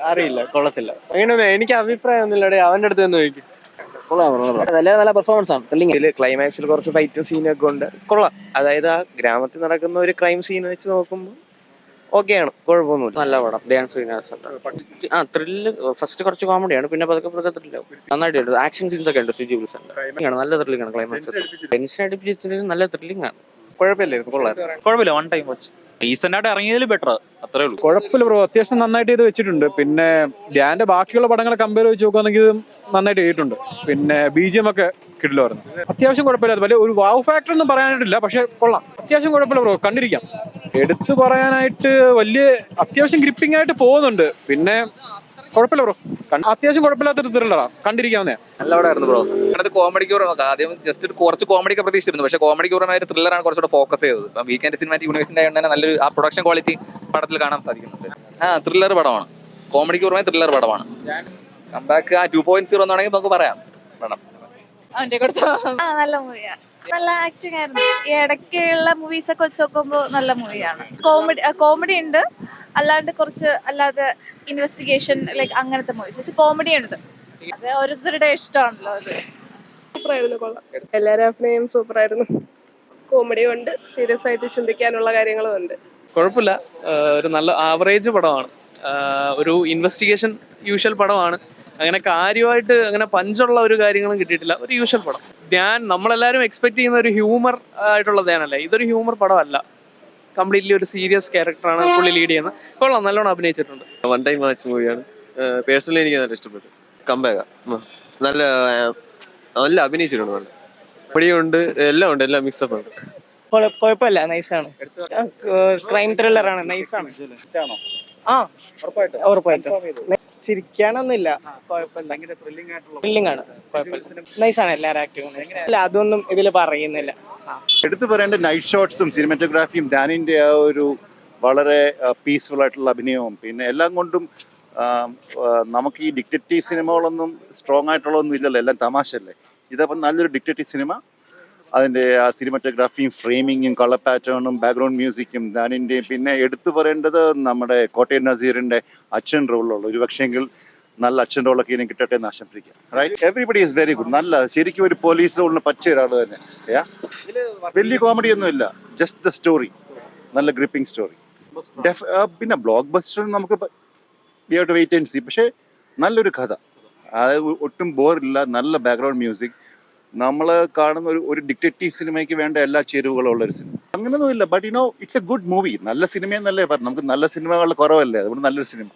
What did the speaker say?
അറിയില്ല, കൊള്ളത്തില്ല. അങ്ങനെ എനിക്ക് അഭിപ്രായം ഒന്നുമില്ലടെ, അവന്റെ അടുത്ത് നിന്ന് ചോദിക്കും. നല്ല പെർഫോമൻസ് ആണ്. ഇതില് ക്ലൈമാക്സിൽ കുറച്ച് ഫൈറ്റും സീനൊക്കെ ഉണ്ട്, കൊള്ളാം. അതായത് ആ ഗ്രാമത്തിൽ നടക്കുന്ന ഒരു ക്രൈം സീൻ വെച്ച് നോക്കുമ്പോൾ ഓക്കെയാണ്, കുഴപ്പമൊന്നുമില്ല. നല്ല പടം. ധ്യാൻ ശ്രീനിവാസ് ത്രില്ല്. ഫസ്റ്റ് കുറച്ച് കോമഡിയാണ്, പിന്നെ പതുക്കെ ത്രില്ലാവും. നന്നായിട്ട് ആക്ഷൻ സീൻസ് ഒക്കെ ഉണ്ട്. സുജി വിൽസൺ നല്ല ത്രില്ലിംഗ് ആണ്. ക്ലൈമാക്സ് ടെൻഷൻ അടിപ്പിച്ചിട്ട് നല്ല ത്രില്ലിംഗ് ആണ്. കുഴപ്പമില്ലായിരുന്നു, കൊള്ളാം. കുഴപ്പമില്ല, വൺ ടൈം വാച്ച്. റീസെന്റ് ആയിട്ട് ഇറങ്ങിയതിൽ ബെറ്റർ, അത്രേ ഉള്ളൂ. കുഴപ്പമില്ല ബ്രോ, അത്യാവശ്യം നന്നായിട്ട് ചെയ്ത് വെച്ചിട്ടുണ്ട്. പിന്നെ ധ്യാന്റെ ബാക്കിയുള്ള പടങ്ങളെ കമ്പയർ വെച്ച് നോക്കുകയാണെങ്കിൽ നന്നായിട്ട് ചെയ്തിട്ടുണ്ട്. പിന്നെ BGM ഒക്കെ കിട്ടില്ലായിരുന്നു. അത്യാവശ്യം കുഴപ്പമില്ലാത്ത വലിയ ഒരു വാവ് ഫാക്ടർ ഒന്നും പറയാനായിട്ടില്ല, പക്ഷെ കൊള്ളാം. അത്യാവശ്യം കുഴപ്പമില്ല ബ്രോ, കണ്ടിരിക്കാം. എടുത്തു പറയാനായിട്ട് വലിയ അത്യാവശ്യം ഗ്രിപ്പിംഗ് ആയിട്ട് പോകുന്നുണ്ട്. പിന്നെ കുഴപ്പമില്ല ബ്രോ, അത്യാവശ്യം കുഴപ്പമില്ലാത്തൊരു ത്രില്ലറാ, കണ്ടിരിക്കാവുന്നേ. നല്ല പടമായിരുന്നു ബ്രോ. അത് കോമഡിക്ക് ആദ്യം ജസ്റ്റ് കുറച്ച് കോമഡിക്ക് പ്രതീക്ഷിച്ചിരുന്നു, പക്ഷേ കോമഡിക്ക് പുറമെ ത്രില്ലറാണ് കുറച്ചുകൂടെ ഫോക്കസ് ചെയ്തത്. ഇപ്പം വീക്കെൻഡ് സിനിമാറ്റിക് യൂണിവേഴ്സിന്റെ ആയതുകൊണ്ട് തന്നെ നല്ലൊരു ആ പ്രൊഡക്ഷൻ ക്വാളിറ്റി പടത്തിൽ കാണാൻ സാധിക്കുന്നുണ്ട്. ത്രില്ലർ പടമാണ്, കോമഡിക്ക് പുറമെ ത്രില്ലർ പടമാണ്. കംബാക്ക് 2.0 എന്നാണെങ്കിൽ നമുക്ക് പറയാം പടം. നല്ല മൂവിയാണ്, നല്ല ആക്ടിങ് ആയിരുന്നു. ഈ ഇടയ്ക്കുള്ള മൂവീസ് ഒക്കെ വെച്ച് നോക്കുമ്പോൾ നല്ല മൂവിയാണ്. കോമഡി ഉണ്ട്, അല്ലാണ്ട് കുറച്ച് അല്ലാതെ ഇൻവെസ്റ്റിഗേഷൻ ലൈക്ക് അങ്ങനത്തെ മൂവീസ്. പക്ഷെ കോമഡി ഉണ്ട്, അത് ഓരോരുത്തരുടെ ഇഷ്ടമാണല്ലോ. അത് സൂപ്പറായിരുന്നു, കൊള്ളാം. എല്ലാവരും അഭിനയം സൂപ്പറായിരുന്നു. കോമഡിയും ഉണ്ട്, സീരിയസ് ആയിട്ട് ചിന്തിക്കാനുള്ള കാര്യങ്ങളും ഉണ്ട്. കുഴപ്പമില്ല, ഒരു നല്ല ആവറേജ് പടമാണ്. ഒരു ഇൻവെസ്റ്റിഗേഷൻ യൂഷ്വൽ പടമാണ്. അങ്ങനെ കാര്യമായിട്ട് അങ്ങനെ പഞ്ചുള്ള ഒരു കാര്യങ്ങളും കിട്ടിയിട്ടില്ല, ഒരു യൂഷ്വൽ പടം. നമ്മളെല്ലാവരും എക്സ്പെക്ട് ചെയ്യുന്ന ഒരു ഹ്യൂമർ ആയിട്ടുള്ള ധ്യാനല്ല, ഇതൊരു ഹ്യൂമർ പടമല്ല. കംപ്ലീറ്റ്ലി ഒരു സീരിയസ് ക്യാരക്ടറാണ് പുള്ളി ലീഡ് ചെയ്യുന്നത്. കൊള്ളാം, നല്ലോണം അഭിനയിച്ചിട്ടുണ്ട്. വൺ ടൈം വാച്ച് മൂവിയാണ്. പേഴ്സണലി എനിക്ക് നല്ല ഇഷ്ടപ്പെട്ടു. കംബാക്ക് നല്ല നല്ല അഭിനയിച്ചിട്ടുണ്ട്. നല്ല പടിയുണ്ട്, എല്ലാം ഉണ്ട്, എല്ലാം മിക്സപ്പ് ഉണ്ട്. കുഴപ്പമില്ല, നൈസാണ്. ക്രൈം ത്രില്ലറാണ്, നൈസാണ്. ഉറപ്പായിട്ടും ചിരിക്കാനൊന്നുമില്ല, കുഴപ്പമില്ല. ത്രില്ലിംഗ് ആണ്, കുഴപ്പമില്ല, നൈസാണ്. എല്ലാവരും ആക്ടിങ് അല്ല, അതൊന്നും ഇതിൽ പറയുന്നില്ല. എടുത്തു പറയേണ്ട നൈറ്റ് ഷോട്ട്സും സിനിമാറ്റോഗ്രാഫിയും ധ്യാനിൻ്റെ ആ ഒരു വളരെ പീസ്ഫുൾ ആയിട്ടുള്ള അഭിനയവും പിന്നെ എല്ലാം കൊണ്ടും നമുക്ക് ഈ ഡിക്റ്റേറ്റീവ് സിനിമകളൊന്നും സ്ട്രോങ് ആയിട്ടുള്ളതൊന്നും ഇല്ലല്ലോ, എല്ലാം തമാശല്ലേ. ഇതപ്പം നല്ലൊരു ഡിക്റ്റേറ്റീവ് സിനിമ. അതിൻ്റെ ആ സിനിമാറ്റോഗ്രാഫിയും ഫ്രെയിമിങ്ങും കളർ പാറ്റേണും ബാക്ക്ഗ്രൗണ്ട് മ്യൂസിക്കും ധ്യാനിൻ്റെയും പിന്നെ എടുത്തു പറയേണ്ടത് നമ്മുടെ കോട്ടയം നസീറിൻ്റെ അച്ഛൻ റോളുള്ള ഒരു പക്ഷേങ്കിൽ നല്ല അച്ഛൻ റോളൊക്കെ ഇനി കിട്ടട്ടെ എന്ന് ആശംസിക്കാം. Right, everybody is very good. നല്ല ശരിക്കും ഒരു പോലീസ് റോളിന് പച്ച ഒരാൾ തന്നെ. വലിയ കോമഡി ഒന്നും ഇല്ല, ജസ്റ്റ് ദ സ്റ്റോറി, നല്ല ഗ്രിപ്പിംഗ് സ്റ്റോറി. പിന്നെ ബ്ലോക്ക് ബസ്റ്റർ നമുക്ക് we have to wait and see. പക്ഷേ നല്ലൊരു കഥ, അതായത് ഒട്ടും ബോറില്ല, നല്ല ബാക്ക്ഗ്രൗണ്ട് മ്യൂസിക്. നമ്മൾ കാണുന്ന ഒരു ഡിക്റ്റേറ്റീവ് സിനിമയ്ക്ക് വേണ്ട എല്ലാ ചേരുവകളും ഉള്ള ഒരു സിനിമ. അങ്ങനെയൊന്നും ഇല്ല, but it's A good movie. നല്ല സിനിമയെന്നല്ലേ പറഞ്ഞു, നമുക്ക് നല്ല സിനിമകളുടെ കുറവല്ലേ, അതുകൊണ്ട് നല്ലൊരു സിനിമ.